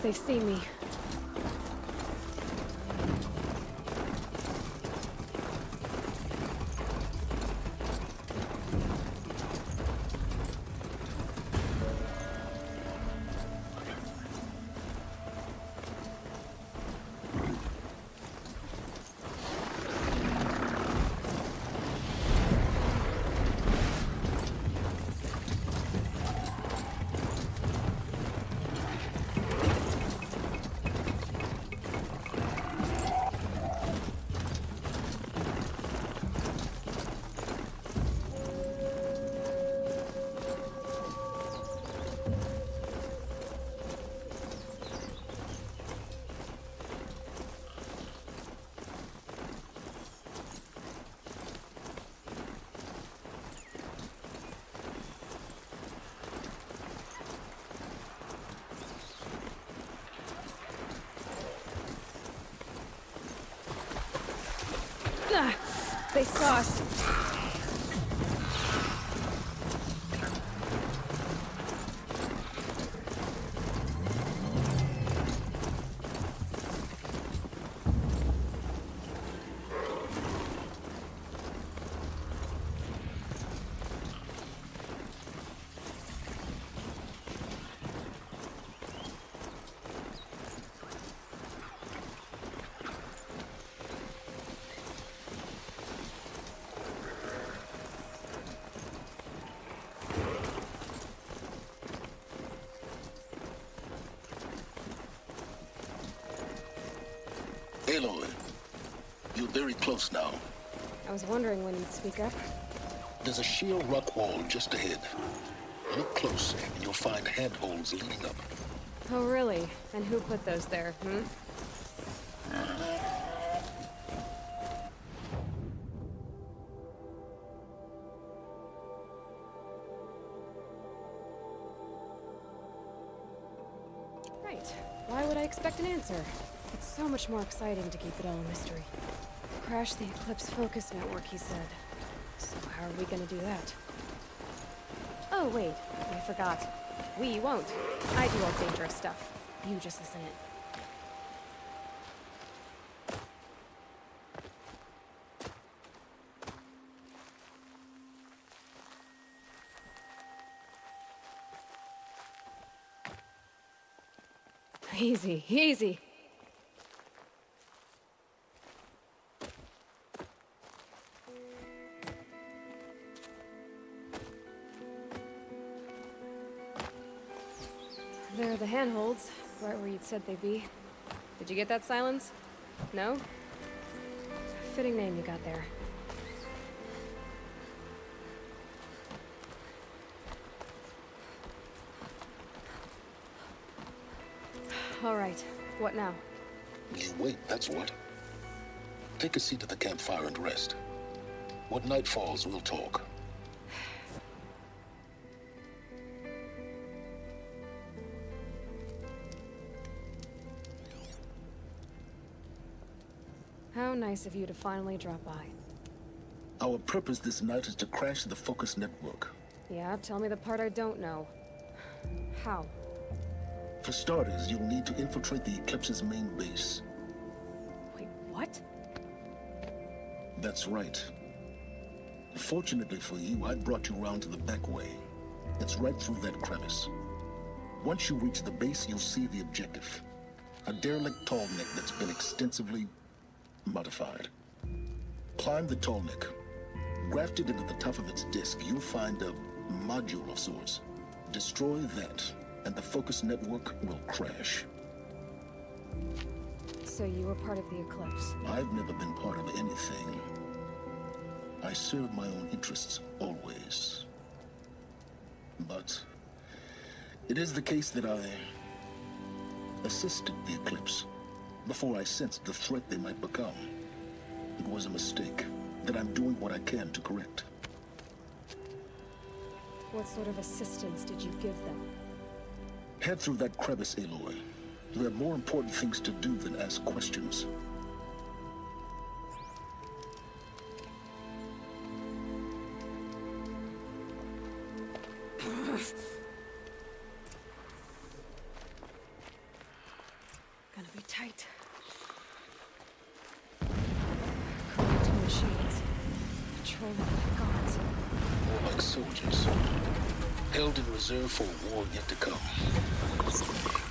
They've seen me. They saw us. Aloy, you're very close now. I was wondering when you'd speak up. There's a sheer rock wall just ahead. Look close, and you'll find handholds leading up. Oh, really? And who put those there, Right. Why would I expect an answer? It's so much more exciting to keep it all a mystery. Crash the Eclipse Focus Network, he said. So how are we gonna do that? Oh, wait. I forgot. We won't. I do all dangerous stuff. You just listen in. Easy, easy. There are the handholds, right where you'd said they'd be. Did you get that, Silence? No? Fitting name you got there. All right, what now? You wait, that's what. Take a seat at the campfire and rest. When night falls, we'll talk. How nice of you to finally drop by. Our purpose this night is to crash the Focus Network. Yeah, tell me the part I don't know. How? For starters, you'll need to infiltrate the Eclipse's main base. Wait, what? That's right. Fortunately for you, I brought you around to the back way. It's right through that crevice. Once you reach the base, you'll see the objective. A derelict tall neck that's been extensively modified. Climb the tall neck. Grafted into the top of its disk, you'll find a module of sorts. Destroy that, and the focus network will crash. So you were part of the Eclipse. I've never been part of anything. I serve my own interests, always. But it is the case that I assisted the Eclipse before I sensed the threat they might become. It was a mistake that I'm doing what I can to correct. What sort of assistance did you give them? Head through that crevice, Aloy. You have more important things to do than ask questions. Gonna be tight. Corrupting machines. Patrolling like gods. More like soldiers. Held in reserve for a war yet to come.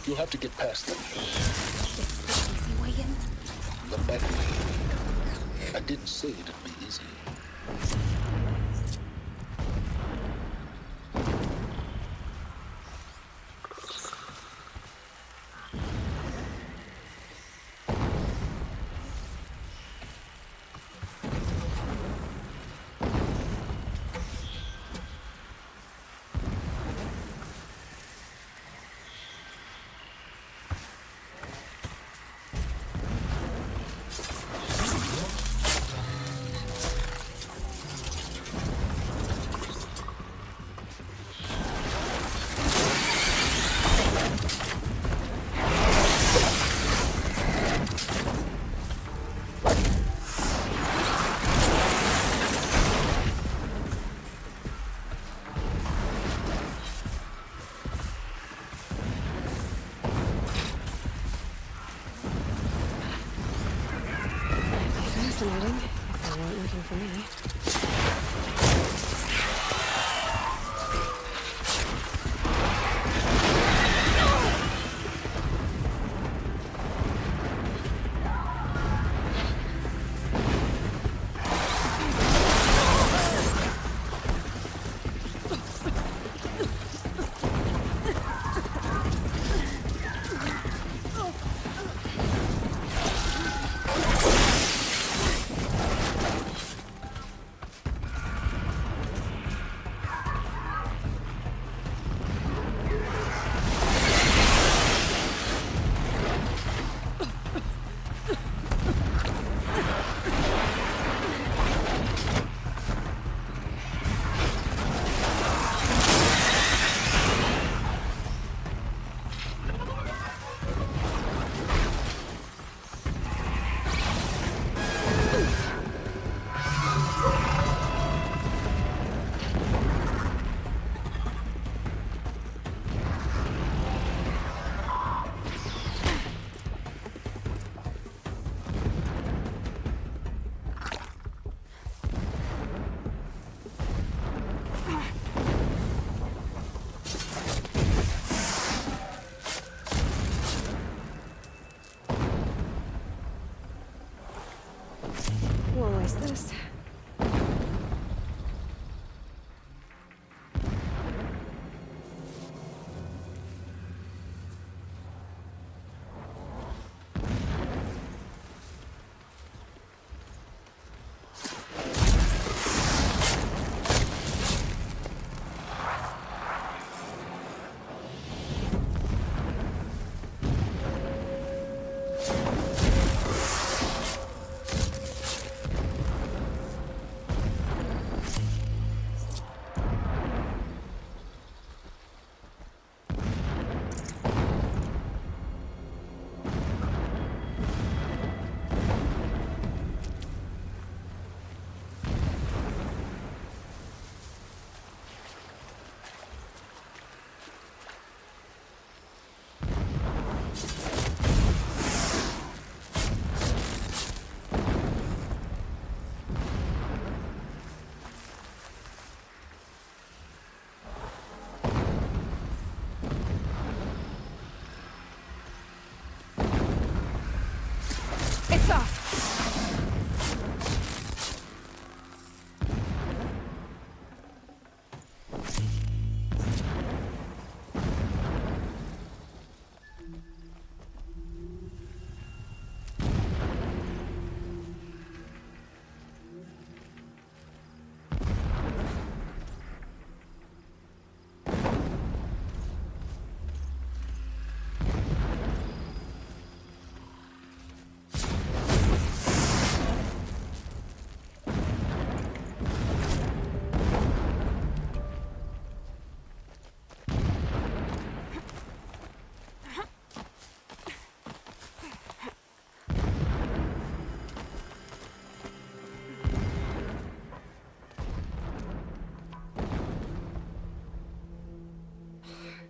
You'll have to get past them. It's the easy way in. The back way. I didn't say it'd be easy. Fascinating, if they weren't looking for me.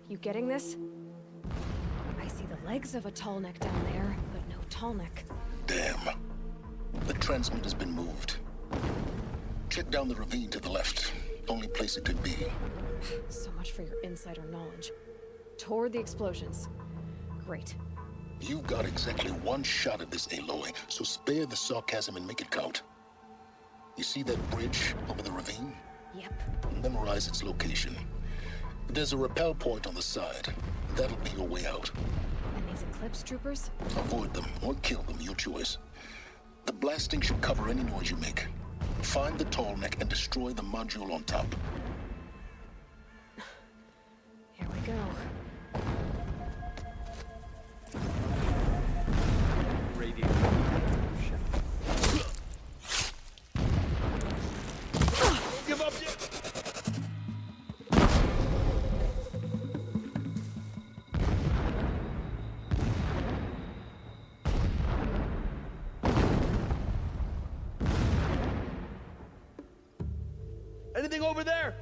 You getting this? I see the legs of a tall neck down there, but no tall neck. Damn. The transmitter's been moved. Check down the ravine to the left. Only place it could be. So much for your insider knowledge. Toward the explosions. Great. You've got exactly one shot at this, Aloy, so spare the sarcasm and make it count. You see that bridge over the ravine? Yep. Memorize its location. There's a rappel point on the side. That'll be your way out. And these Eclipse troopers? Avoid them or kill them, your choice. The blasting should cover any noise you make. Find the tall neck and destroy the module on top. Here we go. Radio. Give up yet? Anything over there?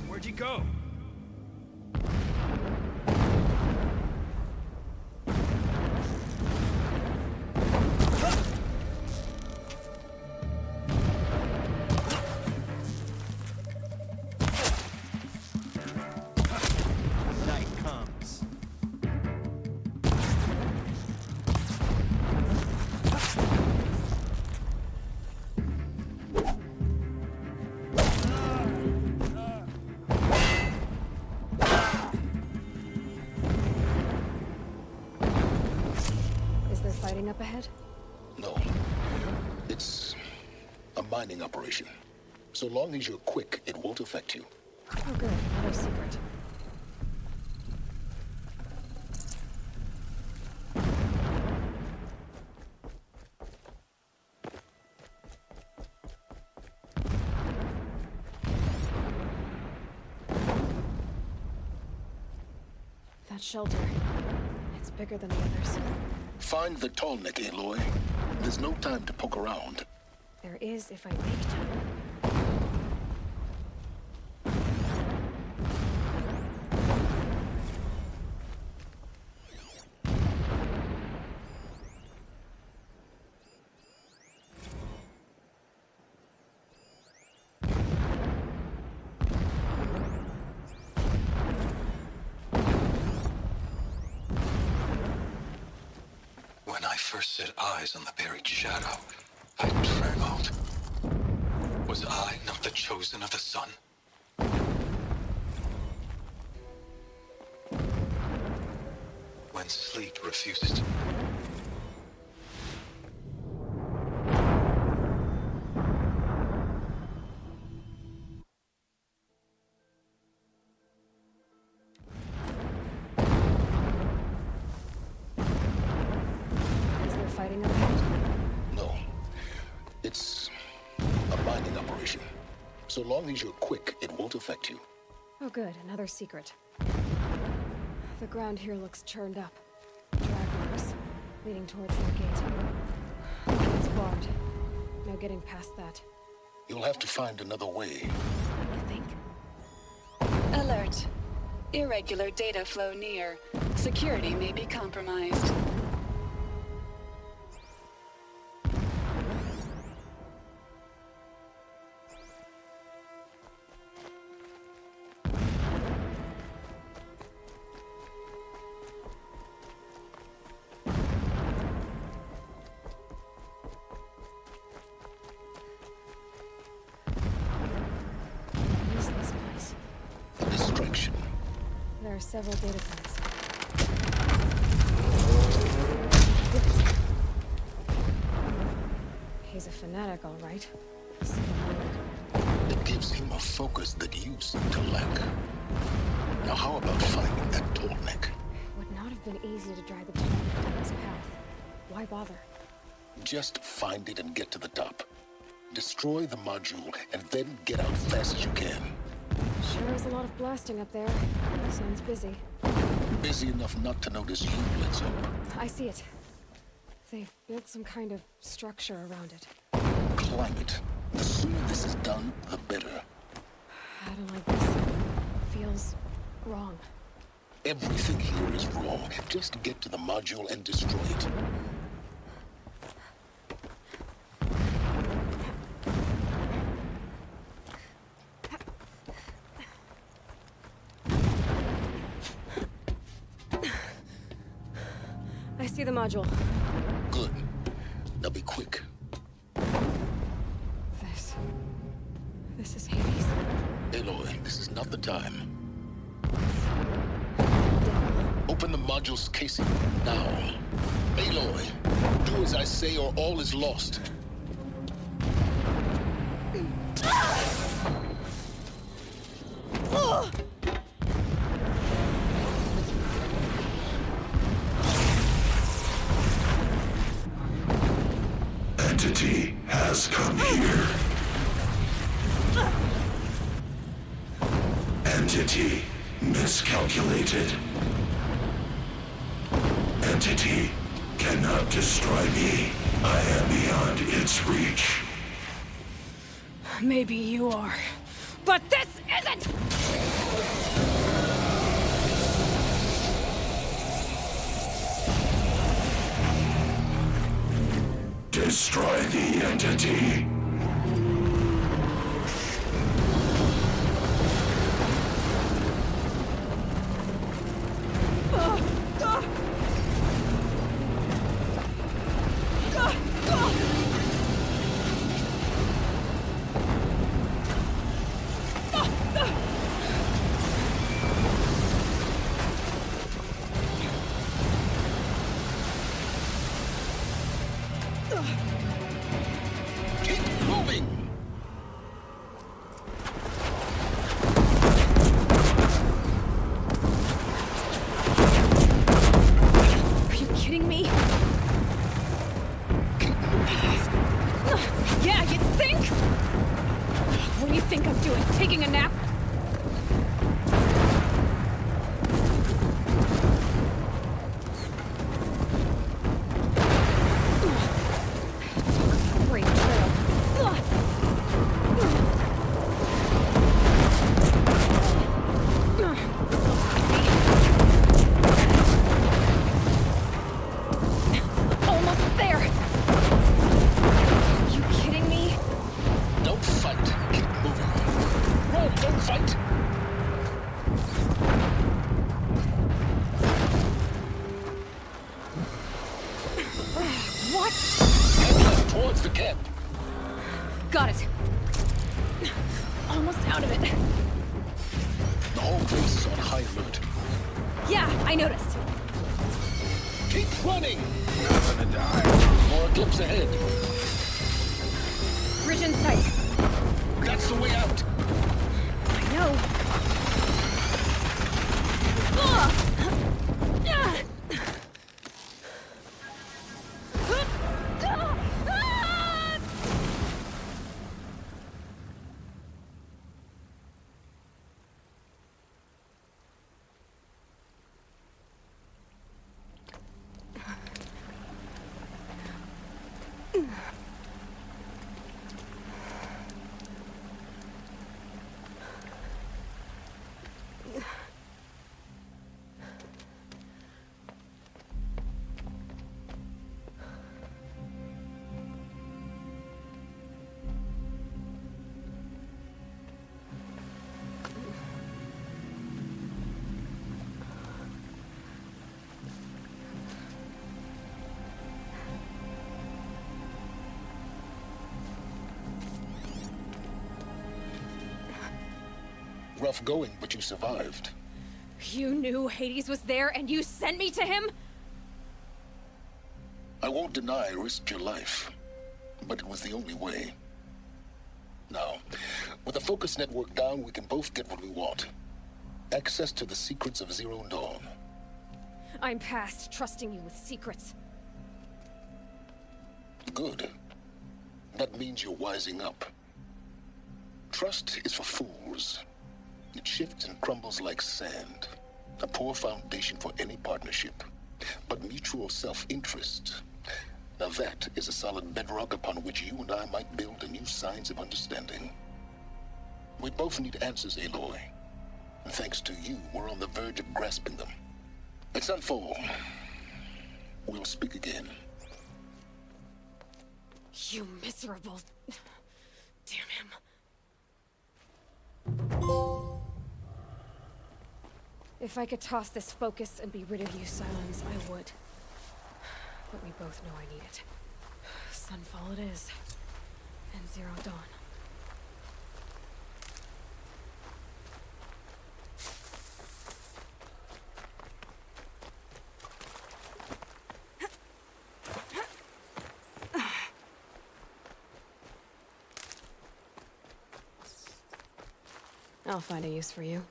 Where'd you go? Night comes. Is there fighting up ahead? No. It's a mining operation. So long as you're quick, it won't affect you. Oh good, another secret. That shelter. It's bigger than the others. Find the tall neck, Aloy. There's no time to poke around. There is if I make time. When I first set eyes on the buried shadow, I trembled. Was I not the chosen of the sun? When sleep refuses to... Is there fighting up ahead? No. It's a mining operation. So long as you're quick, it won't affect you. Oh good, another secret. The ground here looks churned up. Drag marks, leading towards that gate. The gate's barred. No getting past that. You'll have to find another way. You think? Alert. Irregular data flow near. Security may be compromised. What is this place? A distraction. There are several data points. He's a fanatic, all right. It gives him a focus that you seem to lack. Now how about finding that Tolnek? Would not have been easy to drag the Tolnek down his path. Why bother? Just find it and get to the top. Destroy the module and then get out fast as you can. Sure is a lot of blasting up there. Sounds busy. Busy enough not to notice you, let's hope. I see it. They've built some kind of structure around it. Climb it. The sooner this is done, the better. I don't like this. Feels wrong. Everything here is wrong. Just get to the module and destroy it. I see the module. Good. Now be quick. This is Hades. Aloy, this is not the time. Open the module's casing now. Aloy, do as I say or all is lost. Entity has come here. Entity miscalculated. Entity cannot destroy me. I am beyond its reach. Maybe you are. But this isn't! Destroy the entity. Keep moving! Are you kidding me? Keep moving. Yeah, you think? What do you think I'm doing? Taking a nap? Great trail. Almost there. Are you kidding me? Don't fight. Keep moving. No, don't fight. What? Head left towards the camp. Got it. Almost out of it. The whole place is on high alert. Yeah, I noticed. Keep running! You're gonna die. More eclipse ahead. Bridge in sight. That's the way out. I know. Ugh! rough going, but you survived. You knew Hades was there and you sent me to him? I won't deny I risked your life, but it was the only way. Now, with the Focus Network down, we can both get what we want. Access to the secrets of Zero Dawn. I'm past trusting you with secrets. Good. That means you're wising up. Trust is for fools. It shifts and crumbles like sand. A poor foundation for any partnership. But mutual self-interest, now that is a solid bedrock upon which you and I might build a new science of understanding. We both need answers, Aloy. And thanks to you, we're on the verge of grasping them. It's unfold. We'll speak again. You miserable... Damn him. If I could toss this focus and be rid of you, Silence, I would. But we both know I need it. Sunfall it is. And Zero Dawn. I'll find a use for you.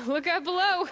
Look out below!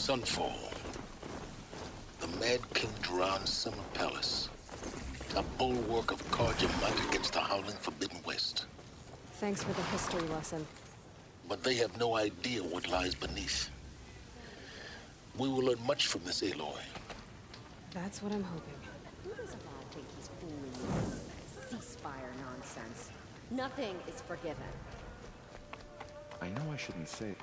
Sunfall. The Mad King Duran's summer palace. A bulwark of Carja might against the howling Forbidden West. Thanks for the history lesson. But they have no idea what lies beneath. We will learn much from this Aloy. That's what I'm hoping. Who does Avad think he's fooling with this ceasefire nonsense? Nothing is forgiven. I know I shouldn't say it.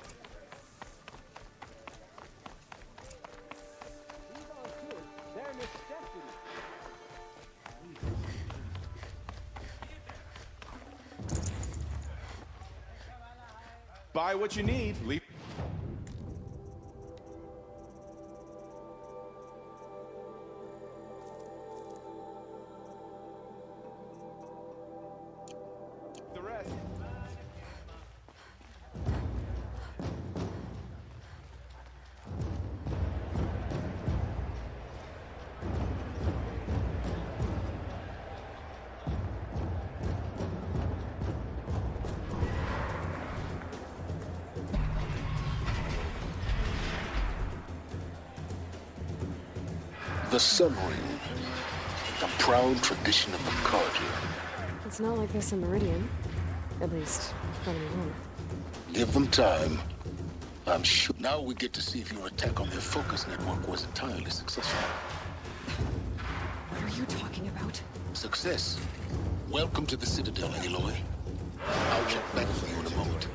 Buy what you need. Leave. The rest. The Sun Ring. The proud tradition of the Carja. It's not like this in Meridian. At least, not anymore. Give them time. I'm sure. Now we get to see if your attack on their focus network was entirely successful. What are you talking about? Success. Welcome to the Citadel, Aloy. I'll check back with you in a moment.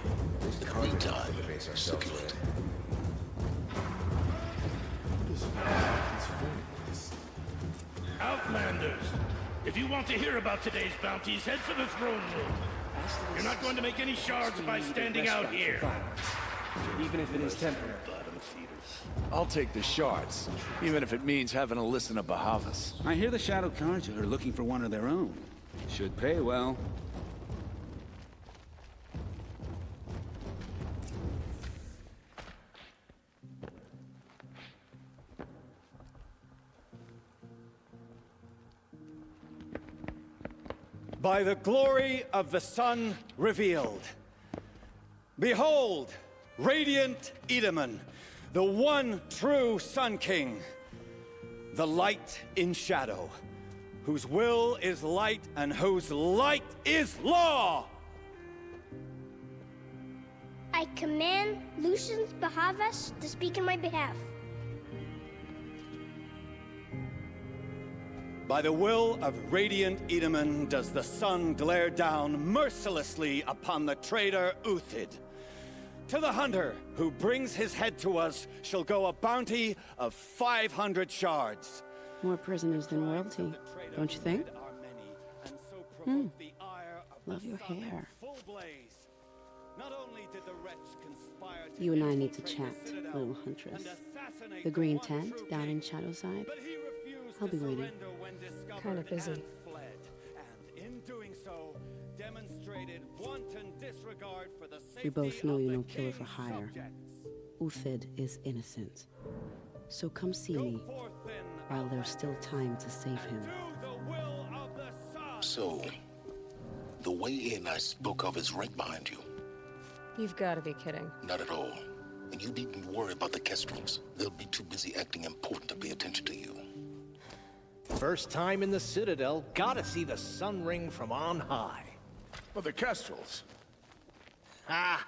In the meantime, circulate. Outlanders! If you want to hear about today's bounties, head for the throne room. You're not going to make any shards by standing out here. Even if it is temporary. I'll take the shards, even if it means having to listen to Bahavas. I hear the Shadow Carja are looking for one of their own. Should pay well. By the glory of the sun revealed. Behold, radiant Edaman, the one true Sun King, the light in shadow, whose will is light and whose light is law! I command Lucius Bahavas to speak in my behalf. By the will of radiant Edaman does the sun glare down mercilessly upon the traitor Uthid. To the hunter who brings his head to us shall go a bounty of 500 shards. More prisoners than royalty, don't you think? Love your hair. You and I need to chat, little huntress. The green tent down in Shadowside. I'll be waiting. Kinda busy. We both know you're no killer for hire. Uthid is innocent. So come see me while there's still time to save him. So, the way in I spoke of is right behind you. You've got to be kidding. Not at all. And you needn't worry about the Kestrels. They'll be too busy acting important to pay attention to you. First time in the Citadel, gotta see the Sun Ring from on high. But the Kestrels. Ah,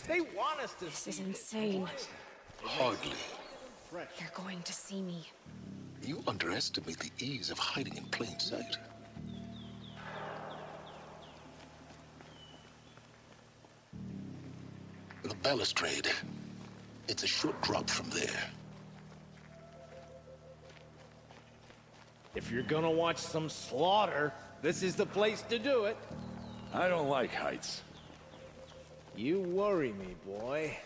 they want us to This is insane. Hardly. They're going to see me. You underestimate the ease of hiding in plain sight. The balustrade. It's a short drop from there. If you're gonna watch some slaughter, this is the place to do it. I don't like heights. You worry me, boy.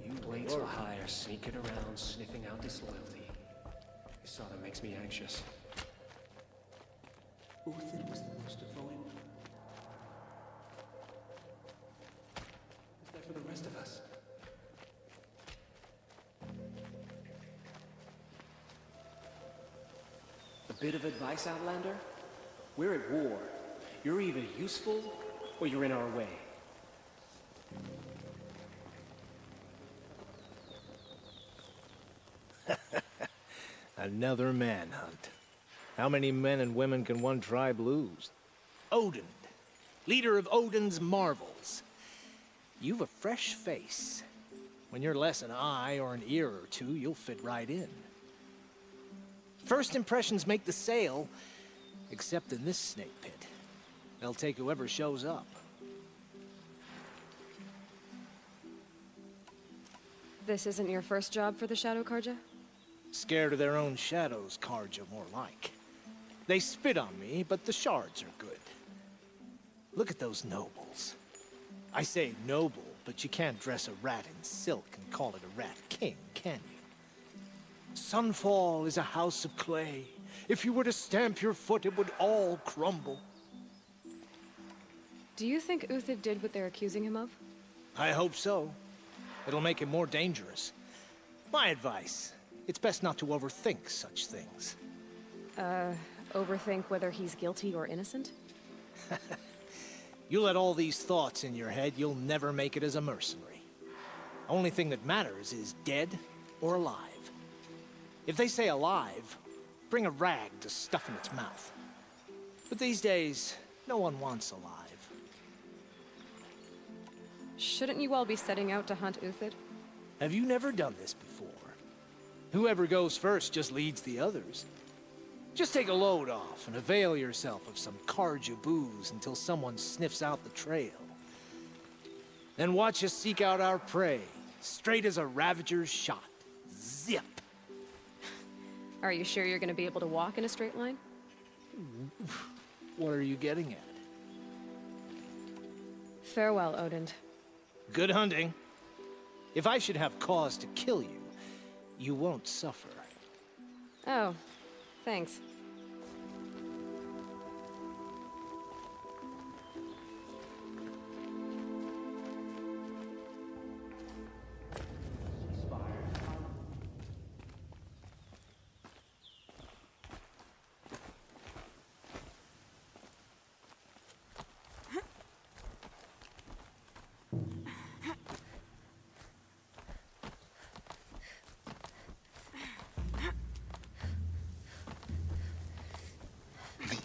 You wait till hire sneaking around, sniffing out disloyalty. This sort of makes me anxious. Uthid was the most devoted. Is that for the rest of us? A bit of advice, Outlander? We're at war. You're either useful, or you're in our way. Another manhunt. How many men and women can one tribe lose? Odin, leader of Odin's marvels. You've a fresh face. When you're less an eye or an ear or two, you'll fit right in. First impressions make the sale, except in this snake pit. They'll take whoever shows up. This isn't your first job for the Shadow Carja? Scared of their own shadows, Carja, more like. They spit on me, but the shards are good. Look at those nobles. I say noble, but you can't dress a rat in silk and call it a rat king, can you? Sunfall is a house of clay. If you were to stamp your foot, it would all crumble. Do you think Uthid did what they're accusing him of? I hope so. It'll make him more dangerous. My advice, it's best not to overthink such things. Overthink whether he's guilty or innocent? You let all these thoughts in your head, you'll never make it as a mercenary. Only thing that matters is dead or alive. If they say alive, bring a rag to stuff in its mouth. But these days, no one wants alive. Shouldn't you all be setting out to hunt Uthid? Have you never done this before? Whoever goes first just leads the others. Just take a load off and avail yourself of some Carja booze until someone sniffs out the trail. Then watch us seek out our prey, straight as a Ravager's shot. Zip! Are you sure you're gonna be able to walk in a straight line? What are you getting at? Farewell, Odin. Good hunting. If I should have cause to kill you, you won't suffer. Oh, thanks.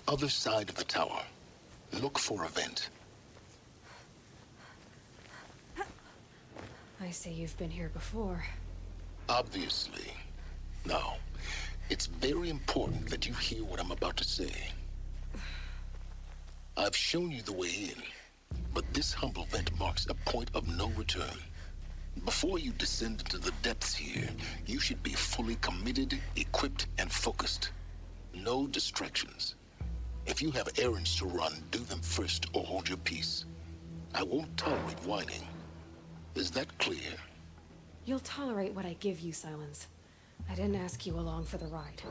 Other side of the tower. Look for a vent. I see you've been here before. Obviously. Now, it's very important that you hear what I'm about to say. I've shown you the way in, but this humble vent marks a point of no return. Before you descend into the depths here, you should be fully committed, equipped, and focused. No distractions. If you have errands to run, do them first or hold your peace. I won't tolerate whining. Is that clear? You'll tolerate what I give you, Silence. I didn't ask you along for the ride.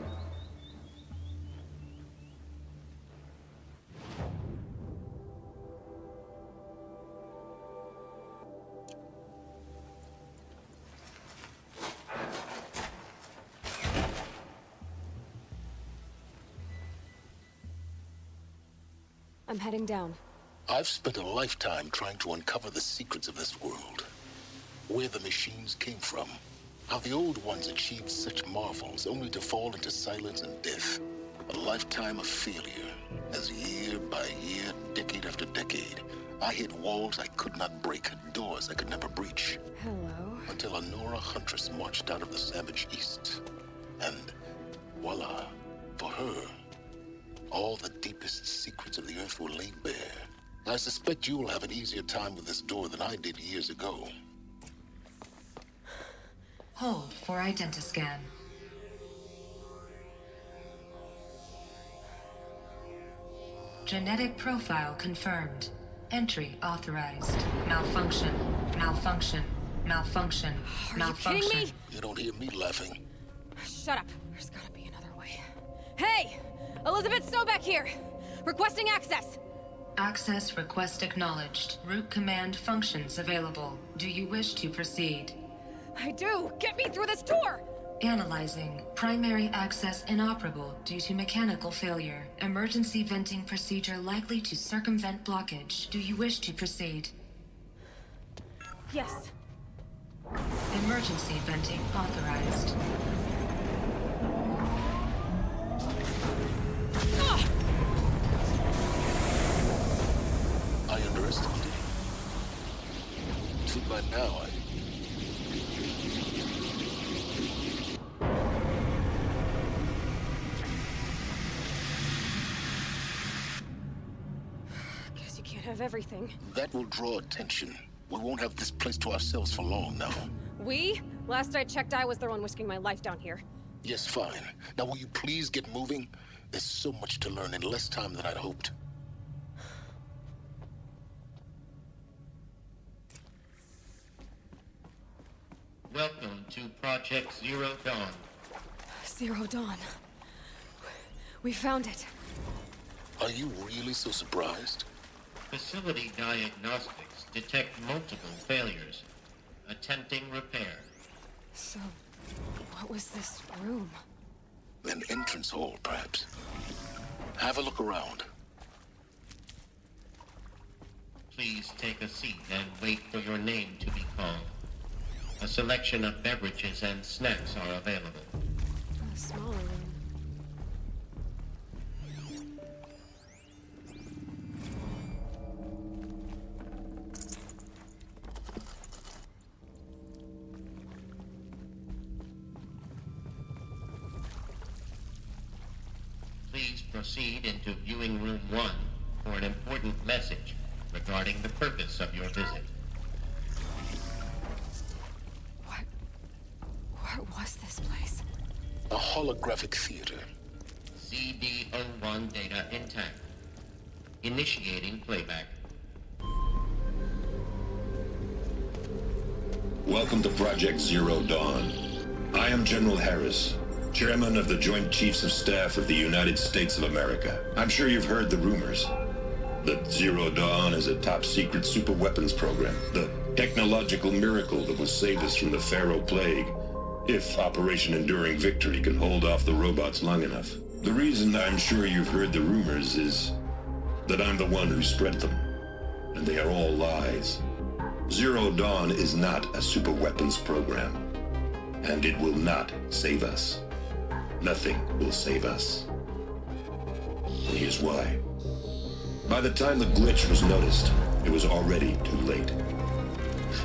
I'm heading down. I've spent a lifetime trying to uncover the secrets of this world. Where the machines came from. How the old ones achieved such marvels only to fall into silence and death. A lifetime of failure, as year by year, decade after decade, I hit walls I could not break, doors I could never breach. Hello. Until a Nora huntress marched out of the savage east. And voila, for her, all the deepest secrets of the Earth were laid bare. I suspect you will have an easier time with this door than I did years ago. Hold for identiscan. Genetic profile confirmed. Entry authorized. Malfunction. Malfunction. Malfunction. Malfunction. Are you kidding me? You don't hear me laughing. Shut up. There's gotta be another way. Hey! Elizabeth Sobek here! Requesting access! Access request acknowledged. Root command functions available. Do you wish to proceed? I do! Get me through this door! Analyzing. Primary access inoperable due to mechanical failure. Emergency venting procedure likely to circumvent blockage. Do you wish to proceed? Yes. Emergency venting authorized. now, Guess you can't have everything. That will draw attention. We won't have this place to ourselves for long now. We? Last I checked, I was the one risking my life down here. Yes, fine. Now will you please get moving? There's so much to learn in less time than I'd hoped. Welcome to Project Zero Dawn. Zero Dawn. We found it. Are you really so surprised? Facility diagnostics detect multiple failures. Attempting repair. So, what was this room? An entrance hall, perhaps. Have a look around. Please take a seat and wait for your name to be called. A selection of beverages and snacks are available. A smaller room. Please proceed into viewing room 1 for an important message regarding the purpose of your visit. What was this place? A holographic theater. CD01 data intact. Initiating playback. Welcome to Project Zero Dawn. I am General Harris, Chairman of the Joint Chiefs of Staff of the United States of America. I'm sure you've heard the rumors that Zero Dawn is a top-secret superweapons program, the technological miracle that will save us from the Pharaoh Plague, if Operation Enduring Victory can hold off the robots long enough. The reason I'm sure you've heard the rumors is that I'm the one who spread them, and they are all lies. Zero Dawn is not a superweapons program, and it will not save us. Nothing will save us. And here's why. By the time the glitch was noticed, it was already too late.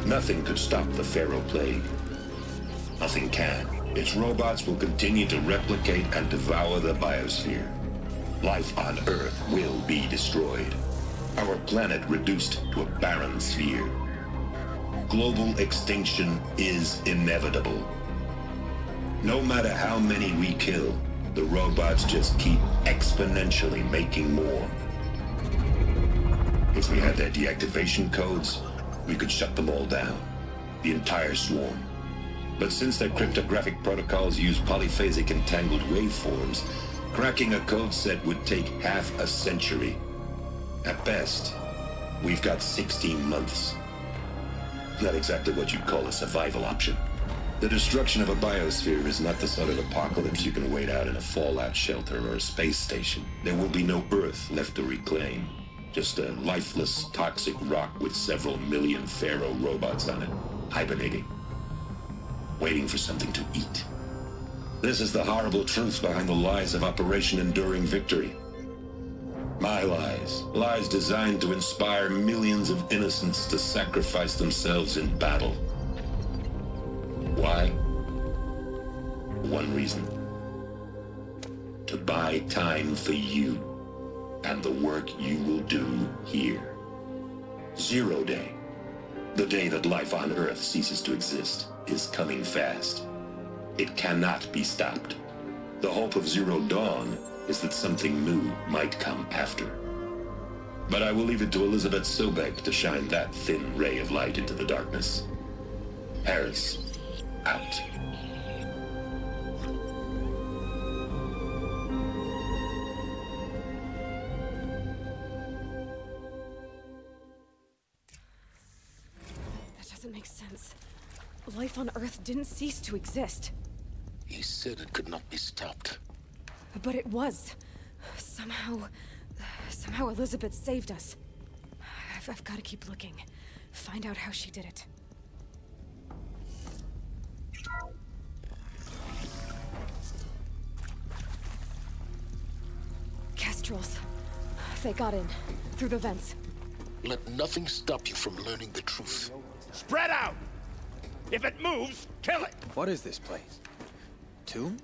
Nothing could stop the Pharaoh Plague. Nothing can. Its robots will continue to replicate and devour the biosphere. Life on Earth will be destroyed. Our planet reduced to a barren sphere. Global extinction is inevitable. No matter how many we kill, the robots just keep exponentially making more. If we had their deactivation codes, we could shut them all down. The entire swarm. But since their cryptographic protocols use polyphasic entangled waveforms, cracking a code set would take half a century. At best, we've got 16 months. Not exactly what you'd call a survival option. The destruction of a biosphere is not the sort of apocalypse you can wait out in a fallout shelter or a space station. There will be no Earth left to reclaim. Just a lifeless, toxic rock with several million Pharaoh robots on it, hibernating, waiting for something to eat. This is the horrible truth behind the lies of Operation Enduring Victory. My lies. Lies designed to inspire millions of innocents to sacrifice themselves in battle. Why? One reason. To buy time for you and the work you will do here. Zero Day, the day that life on Earth ceases to exist, is coming fast. It cannot be stopped. The hope of Zero Dawn is that something new might come after. But I will leave it to Elizabeth Sobek to shine that thin ray of light into the darkness. Harris, out. That doesn't make sense. Life on Earth didn't cease to exist. He said it could not be stopped. But it was. Somehow Elizabeth saved us. I've got to keep looking. Find out how she did it. Kestrels. They got in. Through the vents. Let nothing stop you from learning the truth. Spread out! If it moves, kill it! What is this place? Tomb?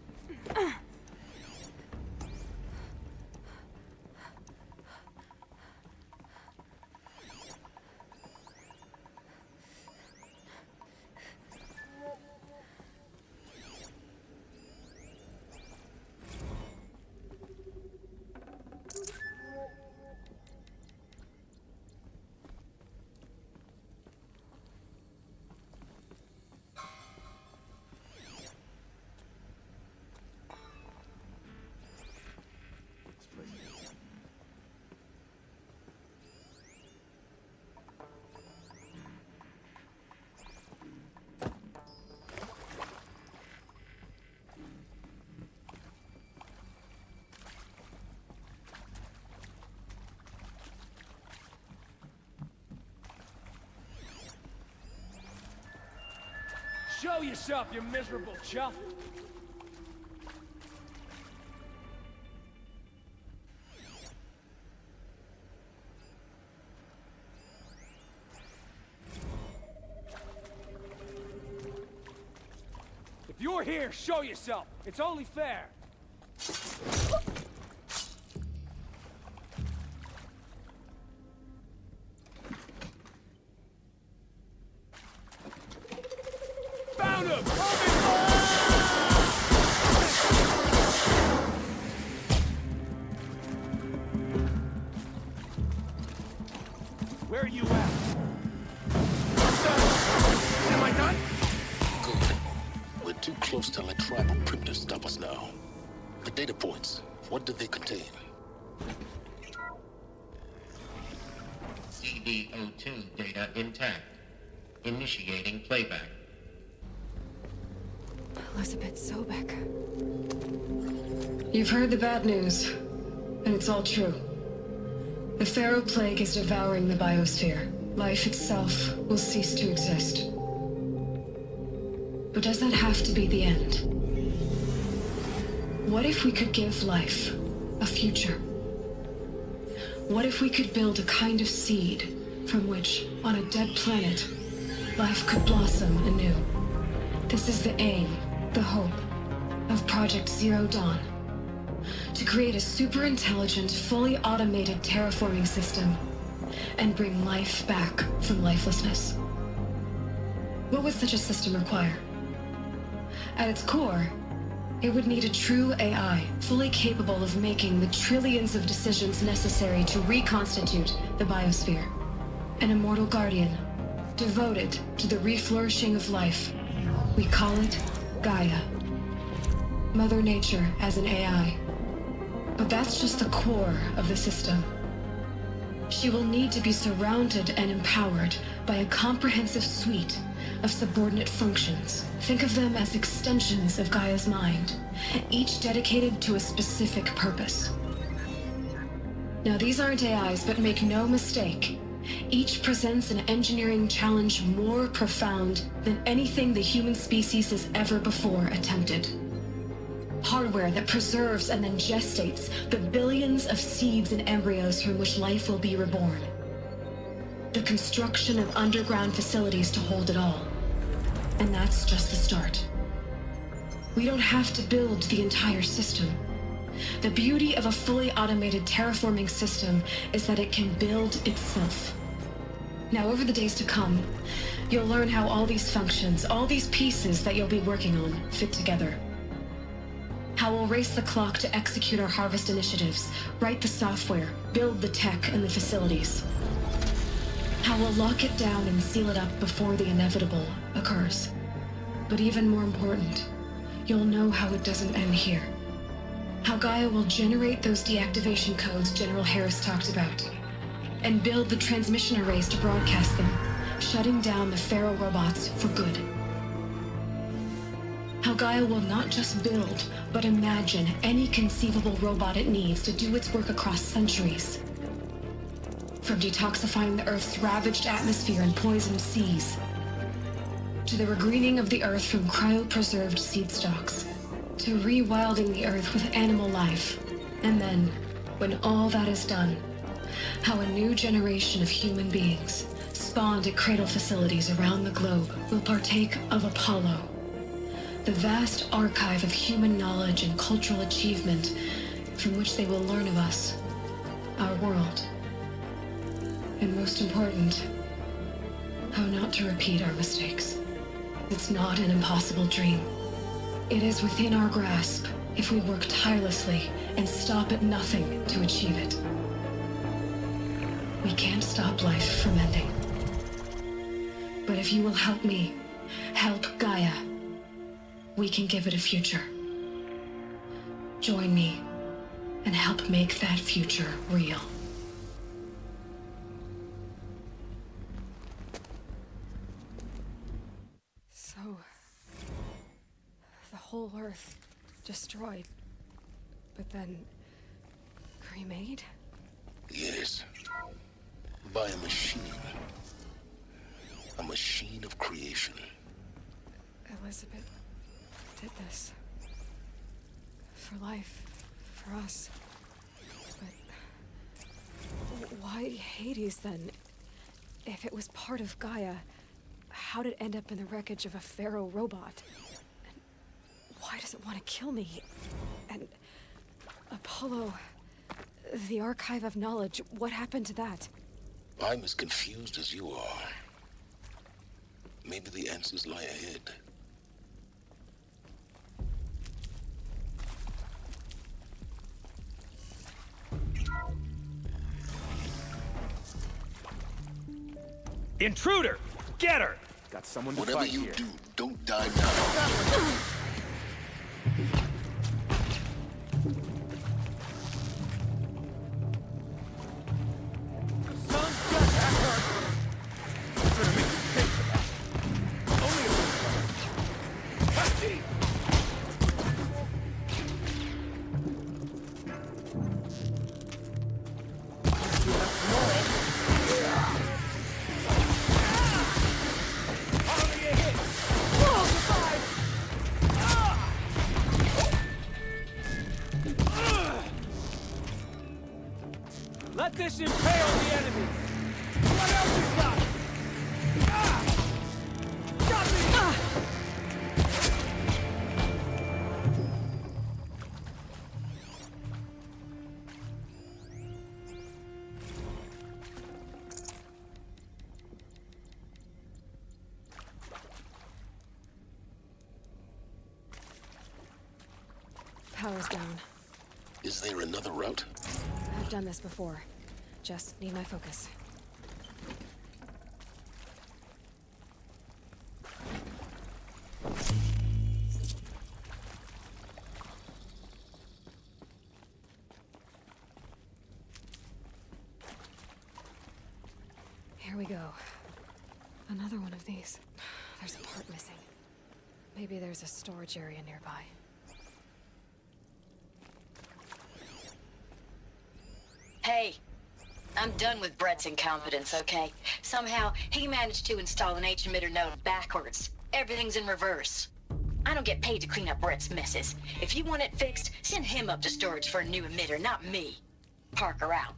Show yourself, you miserable chuff! If you're here, show yourself! It's only fair! Found him! Where are you at? Am I done? Good. We're too close to let tribal primitives stop us now. The data points, what do they contain? CD02 data intact. Initiating playback. Elizabeth Sobek. You've heard the bad news, and it's all true. The Pharaoh Plague is devouring the biosphere. Life itself will cease to exist. But does that have to be the end? What if we could give life a future? What if we could build a kind of seed from which, on a dead planet, life could blossom anew? This is the aim, the hope, of Project Zero Dawn. To create a super-intelligent, fully automated terraforming system and bring life back from lifelessness. What would such a system require? At its core, it would need a true AI, fully capable of making the trillions of decisions necessary to reconstitute the biosphere. An immortal guardian, devoted to the reflourishing of life. We call it Gaia. Mother Nature as an AI. But that's just the core of the system. She will need to be surrounded and empowered by a comprehensive suite of subordinate functions. Think of them as extensions of Gaia's mind, each dedicated to a specific purpose. Now, these aren't AIs, but make no mistake, each presents an engineering challenge more profound than anything the human species has ever before attempted. Hardware that preserves and then gestates the billions of seeds and embryos from which life will be reborn. The construction of underground facilities to hold it all. And that's just the start. We don't have to build the entire system. The beauty of a fully automated terraforming system is that it can build itself. Now, over the days to come, you'll learn how all these functions, all these pieces that you'll be working on, fit together. How we'll race the clock to execute our harvest initiatives, write the software, build the tech and the facilities. How we'll lock it down and seal it up before the inevitable occurs. But even more important, you'll know how it doesn't end here. How Gaia will generate those deactivation codes General Harris talked about, and build the transmission arrays to broadcast them, shutting down the Pharaoh robots for good. How Gaia will not just build, but imagine any conceivable robot it needs to do its work across centuries. From detoxifying the Earth's ravaged atmosphere and poisoned seas, to the regreening of the Earth from cryopreserved seed stalks, to rewilding the Earth with animal life. And then, when all that is done, how a new generation of human beings, spawned at cradle facilities around the globe, will partake of Apollo, the vast archive of human knowledge and cultural achievement from which they will learn of us, our world, and most important, how not to repeat our mistakes. It's not an impossible dream. It is within our grasp if we work tirelessly and stop at nothing to achieve it. We can't stop life from ending. But if you will help me, help Gaia, we can give it a future. Join me and help make that future real. So, the whole Earth destroyed, but then cremated? Yes. By a machine. A machine of creation. Elizabeth did this. For life. For us. But why Hades then? If it was part of Gaia, how did it end up in the wreckage of a Pharaoh robot? And why does it want to kill me? And Apollo, the Archive of Knowledge, what happened to that? I'm as confused as you are. Maybe the answers lie ahead. Intruder! Get her! Got someone to Whatever fight you here. do, don't die now. Let this impale the enemy! What else you got? Got me! Power's down. Is there another route? I've done this before. Just need my focus. Here we go. Another one of these. There's a part missing. Maybe there's a storage area nearby. Hey, I'm done with Brett's incompetence, okay? Somehow, he managed to install an H-emitter node backwards. Everything's in reverse. I don't get paid to clean up Brett's messes. If you want it fixed, send him up to storage for a new emitter, not me. Parker out.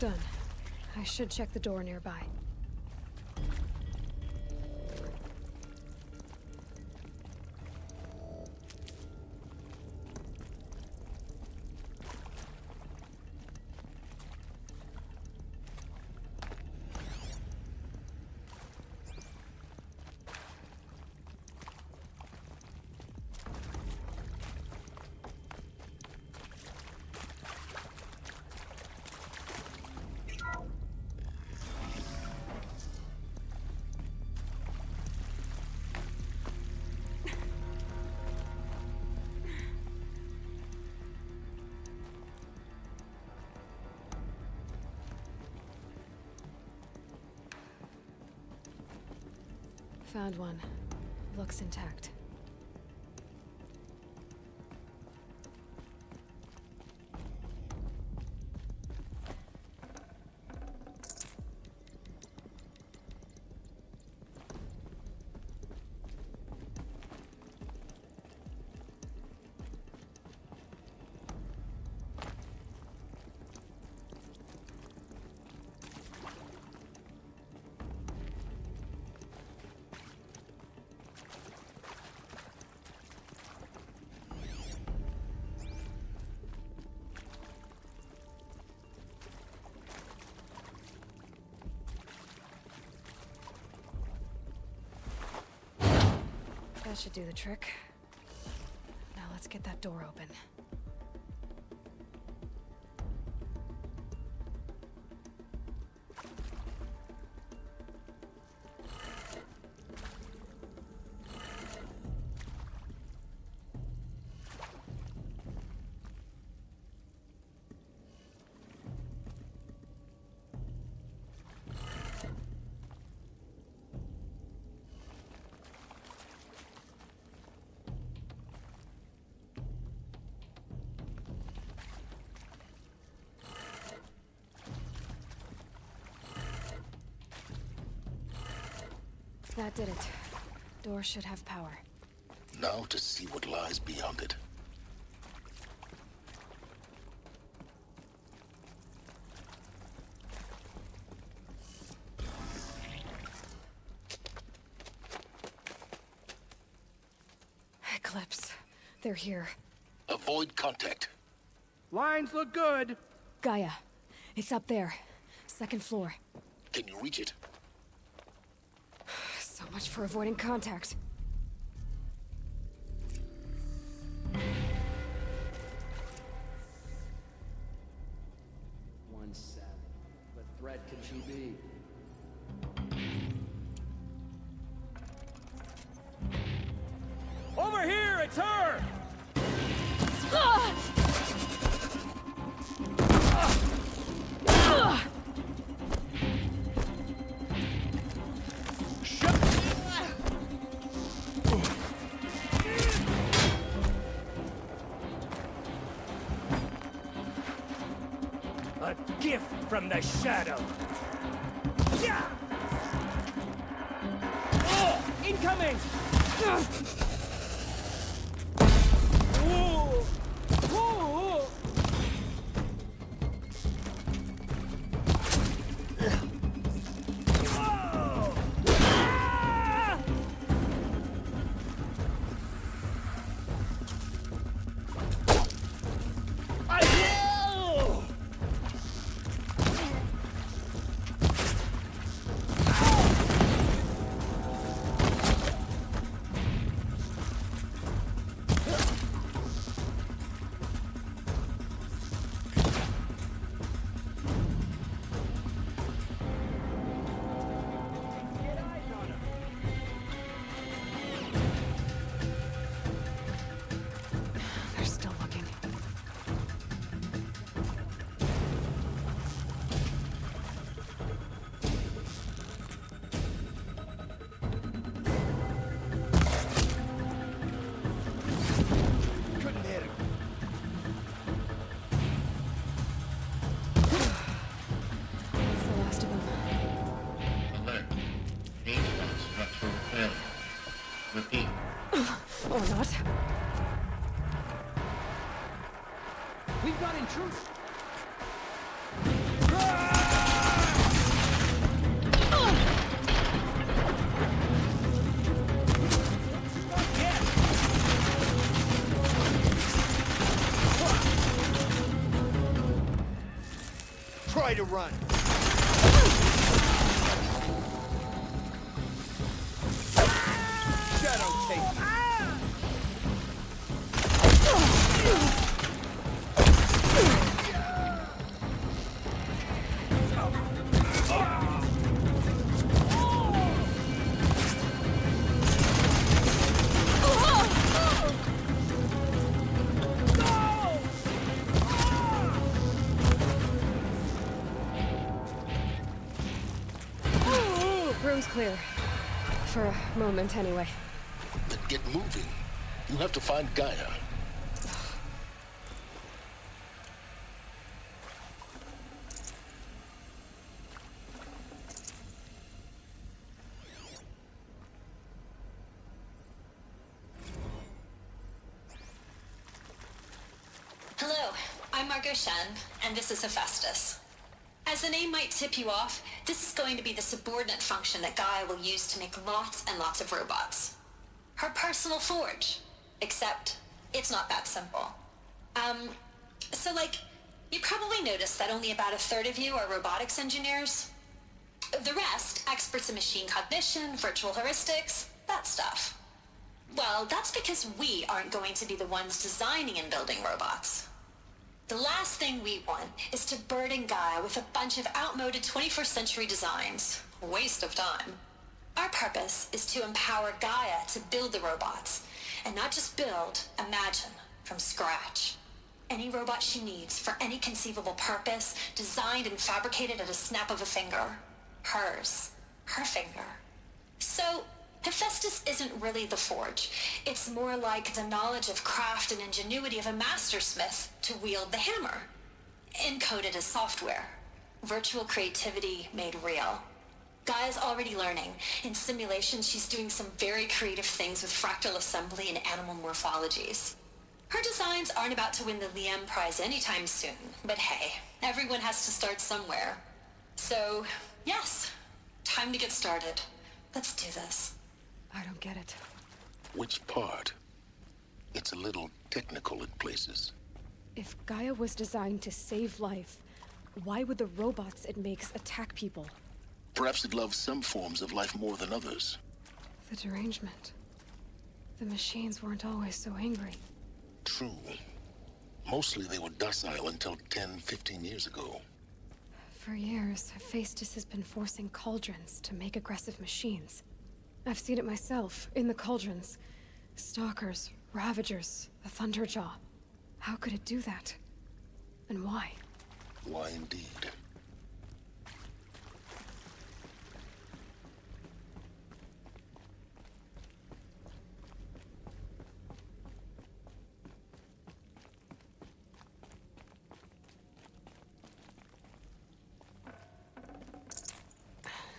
done. I should check the door nearby. Found one. Looks intact. That should do the trick. Now let's get that door open. That did it. Door should have power. Now to see what lies beyond it. Eclipse. They're here. Avoid contact. Lines look good. Gaia. It's up there. Second floor. Can you reach it? So much for avoiding contact. One sec. What threat could she be? Over here, it's her! A gift from the shadow. Incoming! They're still looking. Couldn't hit him. That's the last of them. Alert. HVAC structural failure. Repeat. Or not. We've got intruders. Ah! try to run. Shadow take you. Room's clear. For a moment, anyway. Then get moving. You have to find Gaia. Hello, I'm Margot Shen, and this is Hephaestus. As the name might tip you off, this is going to be the subordinate function that Gaia will use to make lots and lots of robots. Her personal forge. Except, it's not that simple. You probably noticed that only about a third of you are robotics engineers. The rest, experts in machine cognition, virtual heuristics, that stuff. Well, that's because we aren't going to be the ones designing and building robots. The last thing we want is to burden Gaia with a bunch of outmoded 21st century designs. Waste of time. Our purpose is to empower Gaia to build the robots, and not just build, imagine, from scratch. Any robot she needs for any conceivable purpose, designed and fabricated at a snap of a finger. Hers. Her finger. So, Hephaestus isn't really the forge. It's more like the knowledge of craft and ingenuity of a mastersmith to wield the hammer. Encoded as software. Virtual creativity made real. Gaia's already learning. In simulations, she's doing some very creative things with fractal assembly and animal morphologies. Her designs aren't about to win the Liam Prize anytime soon, but hey, everyone has to start somewhere. So, yes, time to get started. Let's do this. I don't get it. Which part? It's a little technical in places. If Gaia was designed to save life, why would the robots it makes attack people? Perhaps it loves some forms of life more than others. The derangement. The machines weren't always so angry. True. Mostly they were docile until 10, 15 years ago. For years, Hephaestus has been forcing cauldrons to make aggressive machines. I've seen it myself, in the cauldrons. Stalkers, Ravagers, the Thunderjaw. How could it do that? And why? Why indeed?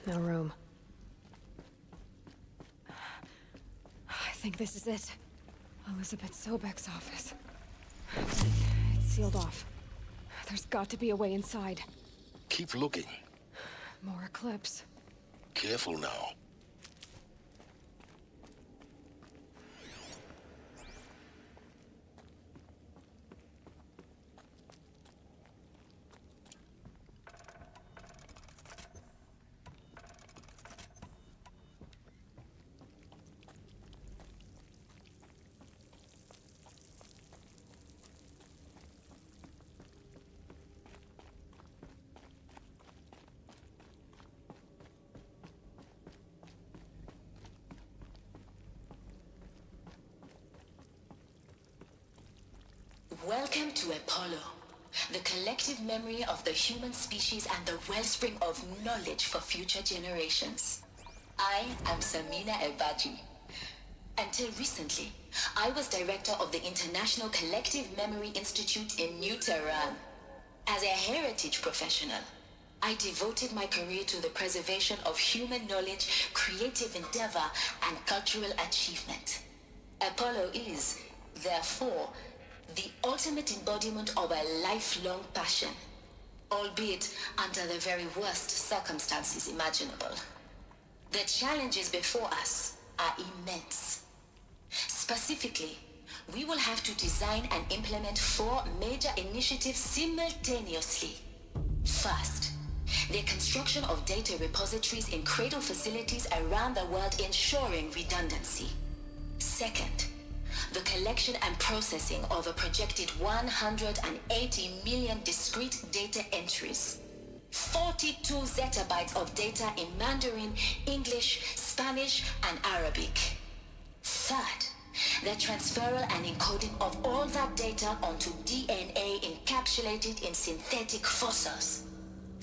No room. I think this is it. Elizabeth Sobek's office. It's sealed off. There's got to be a way inside. Keep looking. More Eclipse. Careful now. Welcome to Apollo, the collective memory of the human species and the wellspring of knowledge for future generations. I am Samina Elbaji. Until recently, I was director of the International Collective Memory Institute in New Tehran. As a heritage professional, I devoted my career to the preservation of human knowledge, creative endeavor, and cultural achievement. Apollo is, therefore, the ultimate embodiment of a lifelong passion, albeit under the very worst circumstances imaginable. The challenges before us are immense. Specifically, we will have to design and implement 4 major initiatives simultaneously. First, the construction of data repositories in cradle facilities around the world, ensuring redundancy. Second, the collection and processing of a projected 180 million discrete data entries. 42 zettabytes of data in Mandarin, English, Spanish, and Arabic. Third, the transferal and encoding of all that data onto DNA encapsulated in synthetic fossils.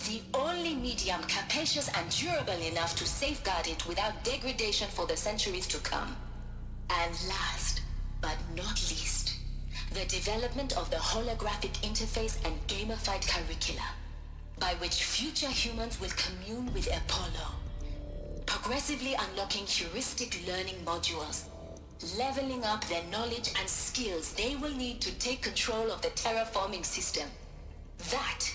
The only medium capacious and durable enough to safeguard it without degradation for the centuries to come. And last, but not least, the development of the holographic interface and gamified curricula, by which future humans will commune with Apollo, progressively unlocking heuristic learning modules, leveling up their knowledge and skills they will need to take control of the terraforming system. That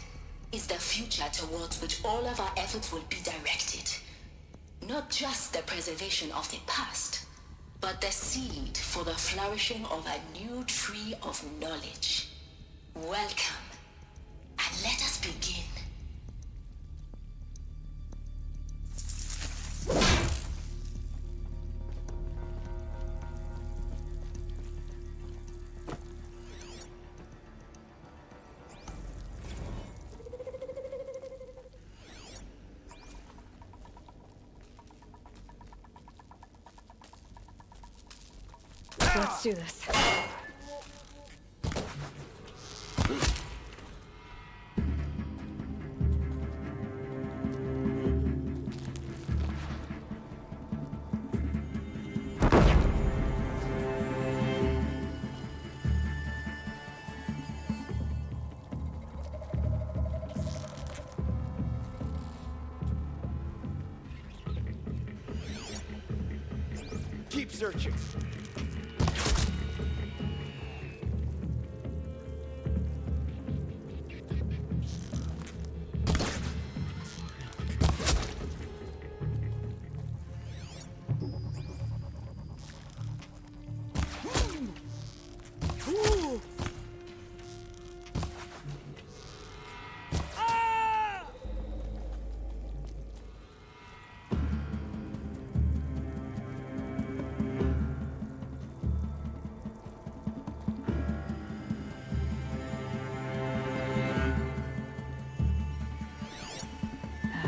is the future towards which all of our efforts will be directed. Not just the preservation of the past, but the seed for the flourishing of a new tree of knowledge. Welcome, and let us begin. Let's do this. Keep searching.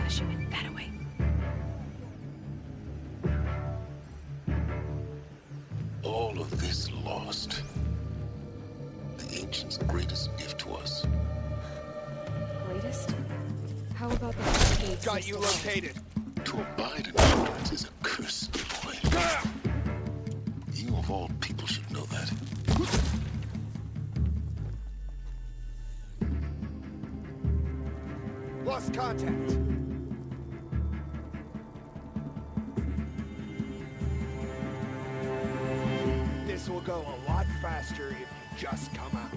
She went that way. All of this lost. The Ancients' greatest gift to us. Greatest? How about the gates? Got you located. To abide in ignorance is a curse, boy. You of all people should know that. Lost contact. This will go a lot faster if you just come out.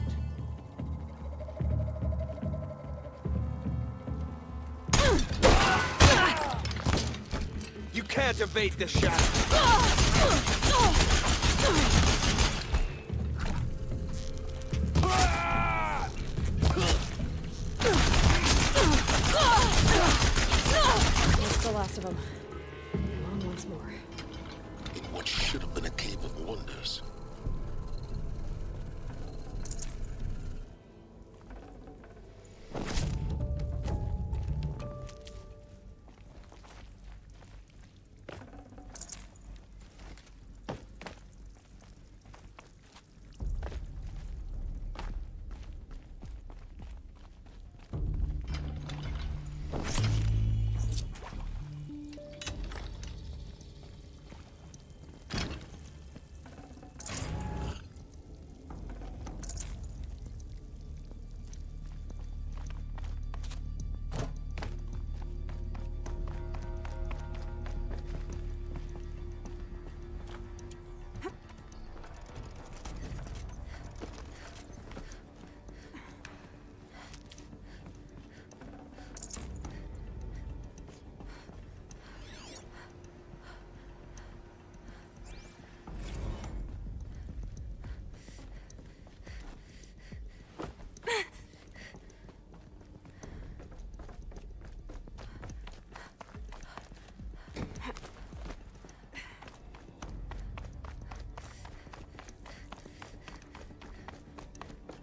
You can't evade the shadow. That's the last of them. On once more. In what should have been a cave of wonders.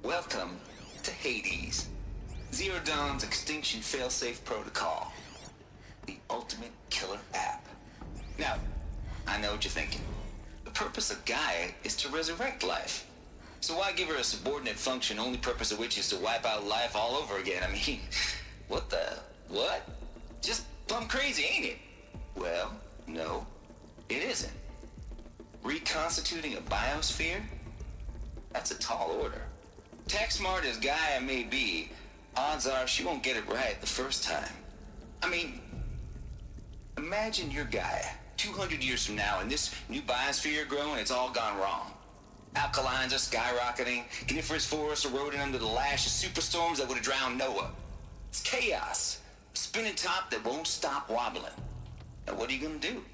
Welcome to Hades, Zero Dawn's extinction failsafe protocol. The ultimate killer app. Now, I know what you're thinking. The purpose of Gaia is to resurrect life. So why give her a subordinate function, only purpose of which is to wipe out life all over again? I mean, what? Just plumb crazy, ain't it? Well, no, it isn't. Reconstituting a biosphere? That's a tall order. Tech smart as Gaia may be, odds are she won't get it right the first time. I mean, imagine you're Gaia, 200 years from now, and this new biosphere growing, it's all gone wrong. Alkalines are skyrocketing, coniferous forests eroding under the lash of superstorms that would have drowned Noah. It's chaos, spinning top that won't stop wobbling. Now what are you gonna do?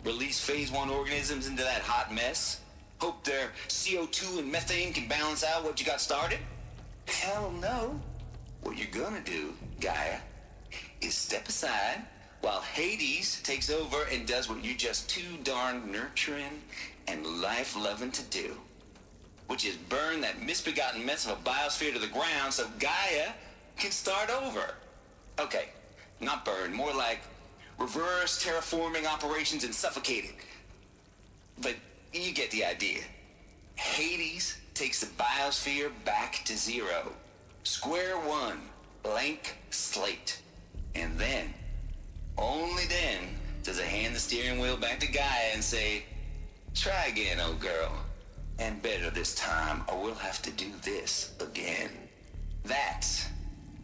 Release phase 1 organisms into that hot mess? Hope their CO2 and methane can balance out what you got started? Hell no. What you're gonna do, Gaia, is step aside while Hades takes over and does what you're just too darn nurturing and life-loving to do, which is burn that misbegotten mess of a biosphere to the ground so Gaia can start over. Okay, not burn, more like reverse terraforming operations and suffocating. But you get the idea. Hades takes the biosphere back to zero. Square one, blank slate. And then, only then, does it hand the steering wheel back to Gaia and say, try again, old girl. And better this time, or we'll have to do this again. That's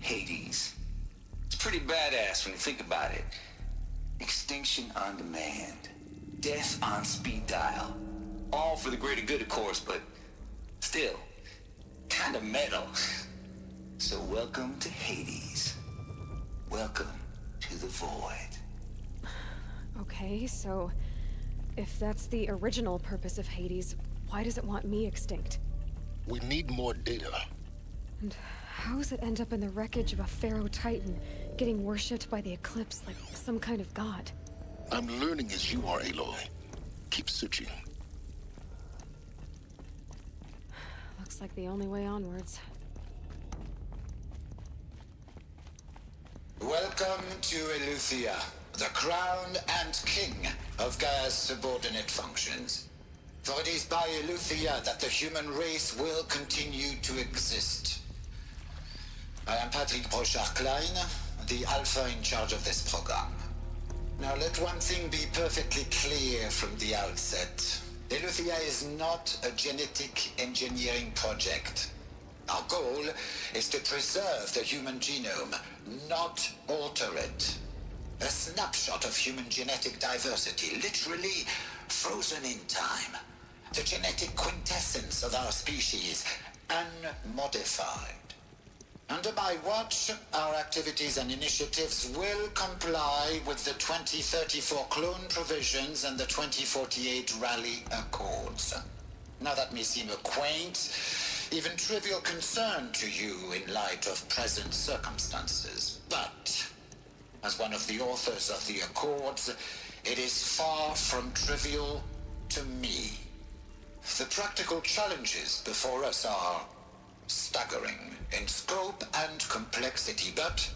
Hades. It's pretty badass when you think about it. Extinction on demand. Death on speed dial. All for the greater good, of course, but still, kind of metal. So welcome to Hades. Welcome to the void. Okay, so if that's the original purpose of Hades, why does it want me extinct? We need more data. And how does it end up in the wreckage of a Pharaoh Titan, getting worshipped by the Eclipse like some kind of god? I'm learning as you are, Aloy. Keep searching. Looks like the only way onwards. Welcome to Eleuthia, the crown and king of Gaia's subordinate functions. For it is by Eleuthia that the human race will continue to exist. I am Patrick Brochard-Klein, the Alpha in charge of this program. Now let one thing be perfectly clear from the outset. Eleuthia is not a genetic engineering project. Our goal is to preserve the human genome, not alter it. A snapshot of human genetic diversity, literally frozen in time. The genetic quintessence of our species, unmodified. Under my watch, our activities and initiatives will comply with the 2034 clone provisions and the 2048 Raleigh Accords. Now that may seem a quaint, even trivial concern to you in light of present circumstances, but as one of the authors of the Accords, it is far from trivial to me. The practical challenges before us are staggering in scope and complexity, but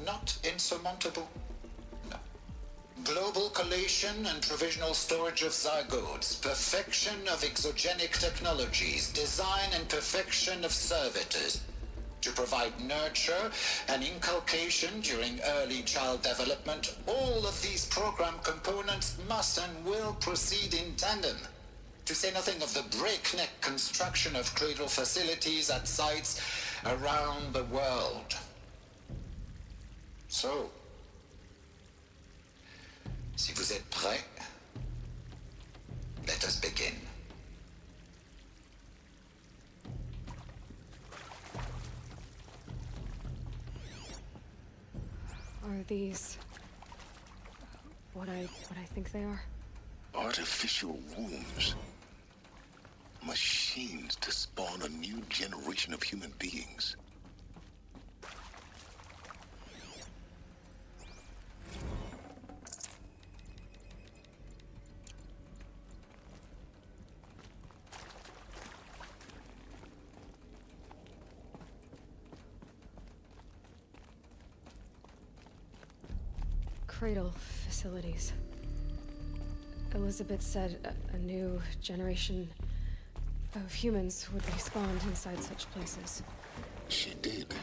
not insurmountable. No. Global collation and provisional storage of zygotes, perfection of exogenic technologies, design and perfection of servitors to provide nurture and inculcation during early child development. All of these program components must and will proceed in tandem. To say nothing of the breakneck construction of cradle facilities at sites around the world. So, si vous êtes prêts, let us begin. Are these what I think they are? Artificial wombs. Machines to spawn a new generation of human beings. Cradle facilities. Elizabeth said a new generation of humans would be spawned inside such places. She did.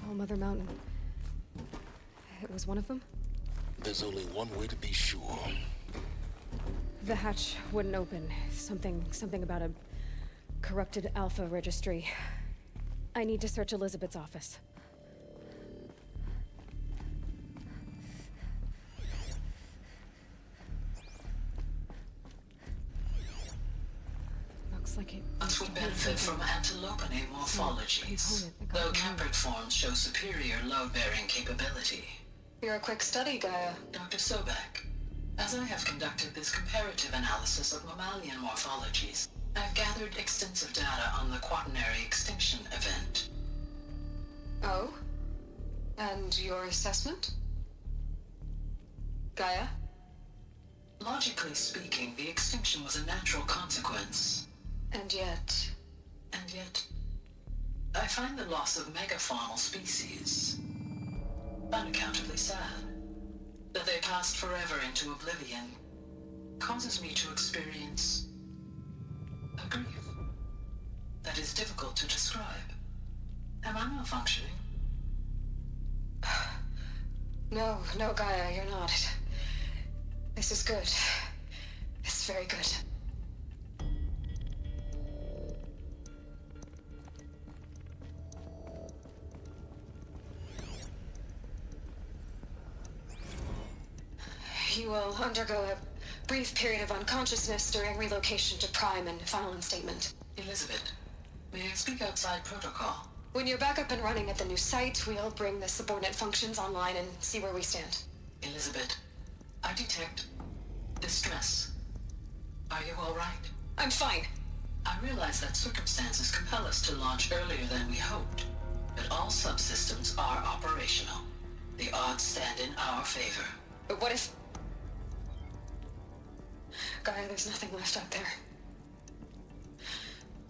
All Mother Mountain. It was one of them? There's only one way to be sure. The hatch wouldn't open. Something about a corrupted Alpha registry. I need to search Elizabeth's office. Looks like it... But we benefit from antilopinae morphologies, though Campert forms show superior load-bearing capability. You're a quick study, Gaia. Dr. Sobek. As I have conducted this comparative analysis of mammalian morphologies, I've gathered extensive data on the quaternary extinction event. Oh? And your assessment? Gaia? Logically speaking, the extinction was a natural consequence. And yet, I find the loss of megafaunal species unaccountably sad. That they passed forever into oblivion causes me to experience a grief that is difficult to describe. Am I malfunctioning? No, Gaia, you're not. This is good. It's very good. You will undergo a brief period of unconsciousness during relocation to Prime and final instatement. Elizabeth, may I speak outside protocol? When you're back up and running at the new site, we'll bring the subordinate functions online and see where we stand. Elizabeth, I detect distress. Are you all right? I'm fine. I realize that circumstances compel us to launch earlier than we hoped, but all subsystems are operational. The odds stand in our favor. But what if... Gaia, there's nothing left out there.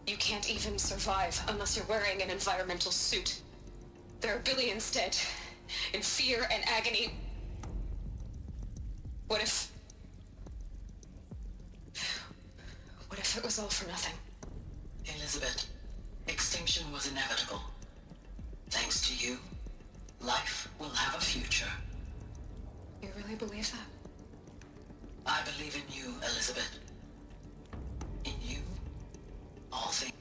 You can't even survive unless you're wearing an environmental suit. There are billions dead, in fear and agony. What if it was all for nothing? Elizabeth, extinction was inevitable. Thanks to you, life will have a future. You really believe that? I believe in you, Elizabeth. In you, all things.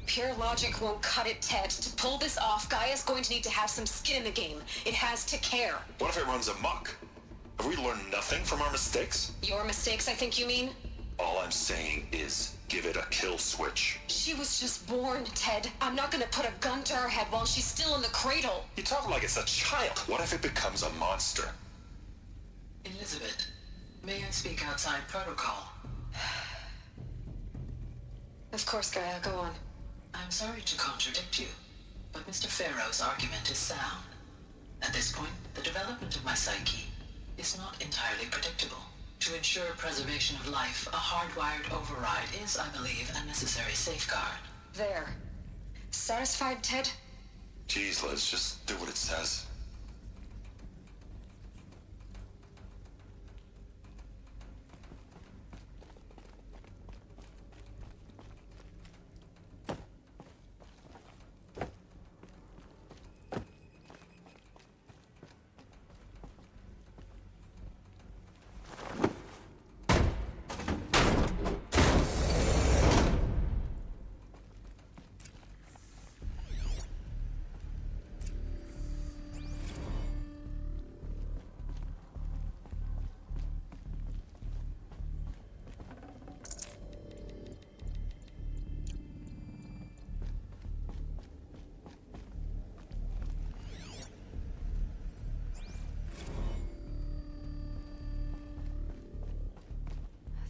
Pure logic won't cut it, Ted. To pull this off, Gaia's going to need to have some skin in the game. It has to care. What if it runs amok? Have we learned nothing from our mistakes? Your mistakes, I think you mean? All I'm saying is, give it a kill switch. She was just born, Ted. I'm not gonna put a gun to her head while she's still in the cradle. You talk like it's a child. What if it becomes a monster? Elizabeth, may I speak outside protocol? Of course, Gaia, go on. I'm sorry to contradict you, but Mr. Farrow's argument is sound. At this point, the development of my psyche is not entirely predictable. To ensure preservation of life, a hardwired override is, I believe, a necessary safeguard. There. Satisfied, Ted? Jeez, Liz, just do what it says.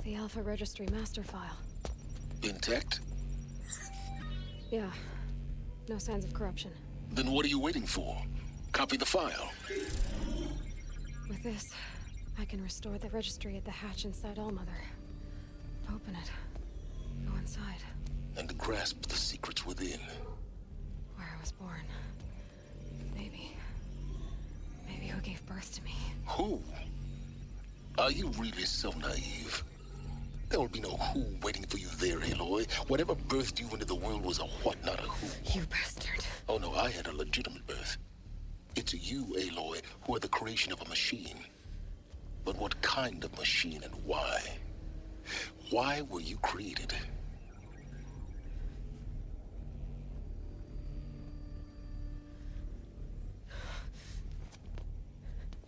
The Alpha Registry master file. Intact? Yeah. No signs of corruption. Then what are you waiting for? Copy the file. With this, I can restore the registry at the hatch inside Allmother. Open it. Go inside. And grasp the secrets within. Where I was born. Maybe who gave birth to me. Who? Are you really so naive? There will be no who waiting for you there, Aloy. Whatever birthed you into the world was a what, not a who. You bastard. Oh no, I had a legitimate birth. It's you, Aloy, who are the creation of a machine. But what kind of machine and why? Why were you created?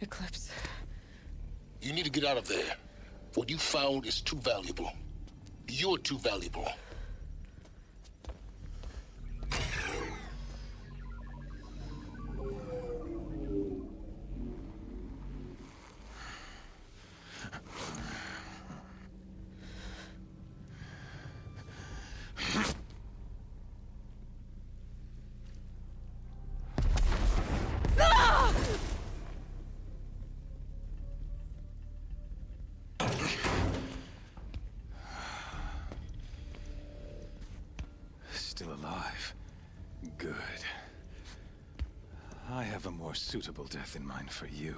Eclipse. You need to get out of there. What you found is too valuable. You're too valuable. Still alive. Good. I have a more suitable death in mind for you.